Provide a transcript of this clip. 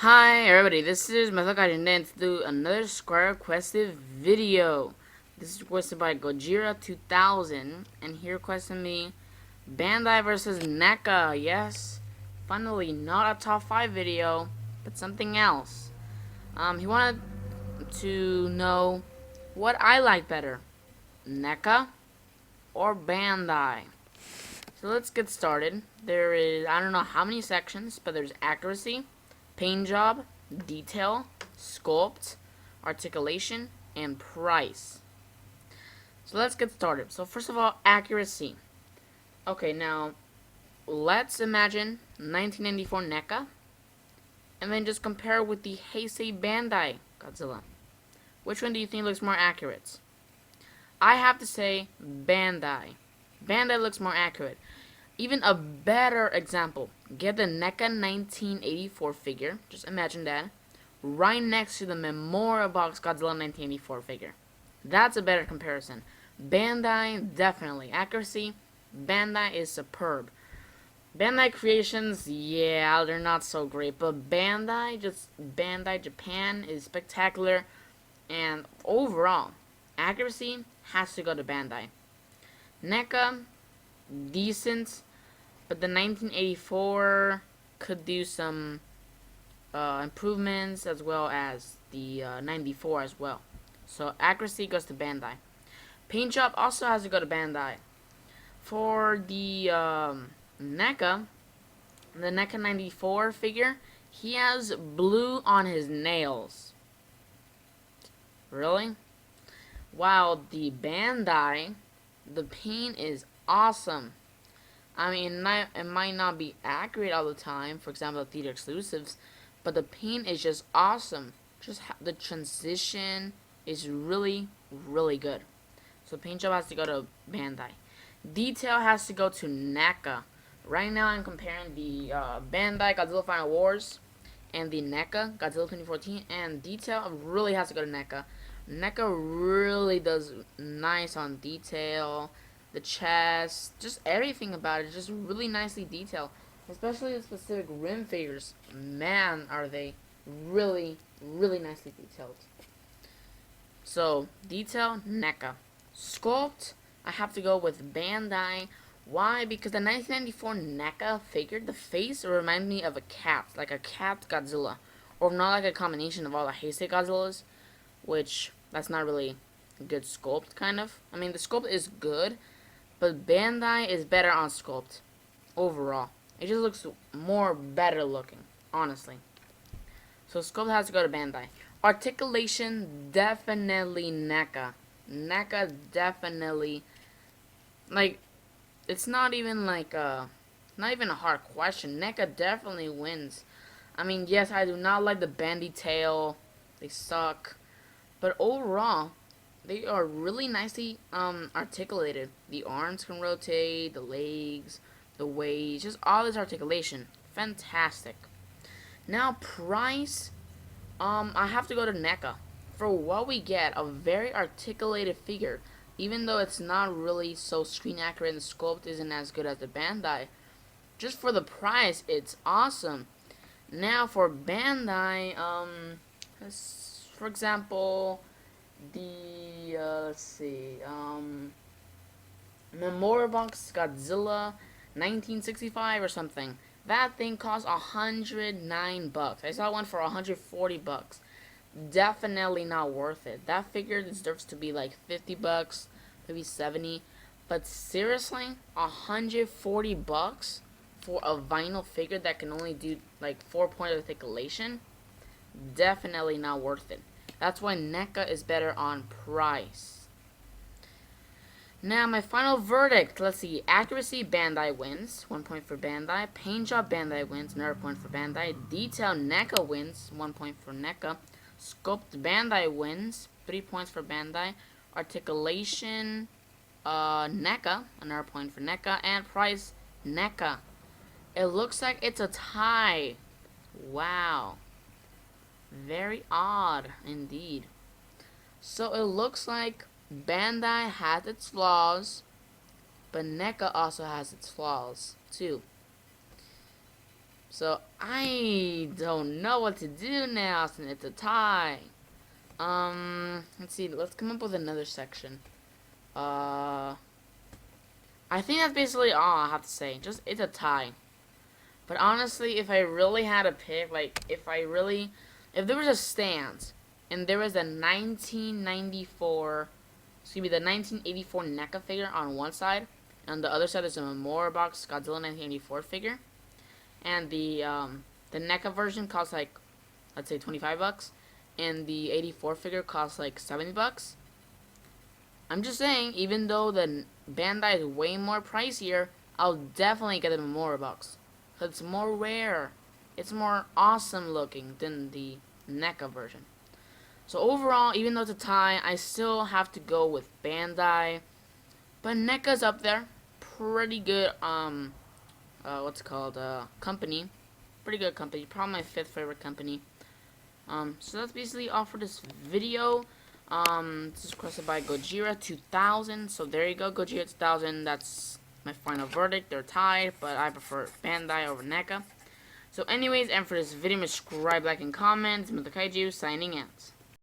Hi everybody, this is Gojira2000 to do another Square requested video. This is requested by Gojira2000 and he requested me Bandai versus NECA. Yes, finally not a top 5 video, but something else. He wanted to know what I like better, NECA or Bandai. So let's get started. There is, I don't know how many sections, but there's accuracy, paint job, detail, sculpt, articulation, and price. So let's get started. So first of all, accuracy. Okay, now let's imagine 1994 NECA, and then just compare it with the Heisei Bandai Godzilla. Which one do you think looks more accurate? I have to say Bandai. Bandai looks more accurate. Even a better example, get the NECA 1984 figure, just imagine that, right next to the Memorial Box Godzilla 1984 figure. That's a better comparison. Bandai, definitely. Accuracy, Bandai is superb. Bandai Creations, yeah, they're not so great, but Bandai Japan is spectacular, and overall, accuracy has to go to Bandai. NECA, decent, but the 1984 could do some improvements, as well as the 94 as well. So accuracy goes to Bandai. Paint job also has to go to Bandai. For the NECA, the NECA 94 figure, he has blue on his nails. Really? While the Bandai, the paint is awesome. I mean, it might not be accurate all the time, for example, theater exclusives, but the paint is just awesome. Just the transition is really, really good. So paint job has to go to Bandai. Detail has to go to NECA. Right now I'm comparing the Bandai Godzilla Final Wars and the NECA Godzilla 2014, and detail really has to go to NECA. NECA really does nice on detail. The chest, just everything about it, just really nicely detailed. Especially the specific rim figures. Man, are they really, really nicely detailed. So, detail, NECA. Sculpt, I have to go with Bandai. Why? Because the 1994 NECA figure, the face reminds me of a cat, like a cat Godzilla. Or not like a combination of all the Heisei Godzillas, which, that's not really a good sculpt, kind of. I mean, the sculpt is good, but Bandai is better on sculpt overall. It just looks more better looking, honestly. So sculpt has to go to Bandai. Articulation, definitely NECA. NECA definitely, like, it's not even like not even a hard question. NECA definitely wins. I mean, yes, I do not like the bandy tail. They suck. But overall, they are really nicely articulated. The arms can rotate, the legs, the waist, just all this articulation. Fantastic. Now price, I have to go to NECA. For what we get, a very articulated figure, even though it's not really so screen accurate and the sculpt isn't as good as the Bandai. Just for the price, it's awesome. Now for Bandai, for example, the let's see, Memorial Box Godzilla 1965 or something. That thing cost $109. I saw one for $140. Definitely not worth it. That figure deserves to be like $50, maybe 70. But seriously, $140 for a vinyl figure that can only do like 4-point articulation? Definitely not worth it. That's why NECA is better on price. Now, my final verdict. Let's see. Accuracy, Bandai wins. 1 point for Bandai. Paint job, Bandai wins. Another point for Bandai. Detail, NECA wins. 1 point for NECA. Sculpt, Bandai wins. 3 points for Bandai. Articulation, NECA. Another point for NECA. And price, NECA. It looks like it's a tie. Wow. Very odd, indeed. So it looks like Bandai has its flaws, but NECA also has its flaws, too. So I don't know what to do now since it's a tie. Let's see. Let's come up with another section. I think that's basically all I have to say. Just it's a tie. But honestly, if I really had to pick, like, if there was a stance and there was a 1994, excuse me, the 1984 NECA figure on one side, and on the other side is a Memorial Box Godzilla 1984 figure, and the NECA version costs like, let's say $25, and the 84 figure costs like $70. I'm just saying, even though the Bandai is way more pricier, I'll definitely get the Memorial Box. Cause it's more rare. It's more awesome looking than the NECA version. So overall, even though it's a tie, I still have to go with Bandai. But NECA's up there. Pretty good, what's it called, company. Pretty good company. Probably my 5th favorite company. So that's basically all for this video. This is requested by Gojira2000. So there you go, Gojira2000. That's my final verdict. They're tied, but I prefer Bandai over NECA. So anyways, and for this video, subscribe, like, and comment. It's Mr. Kaiju signing out.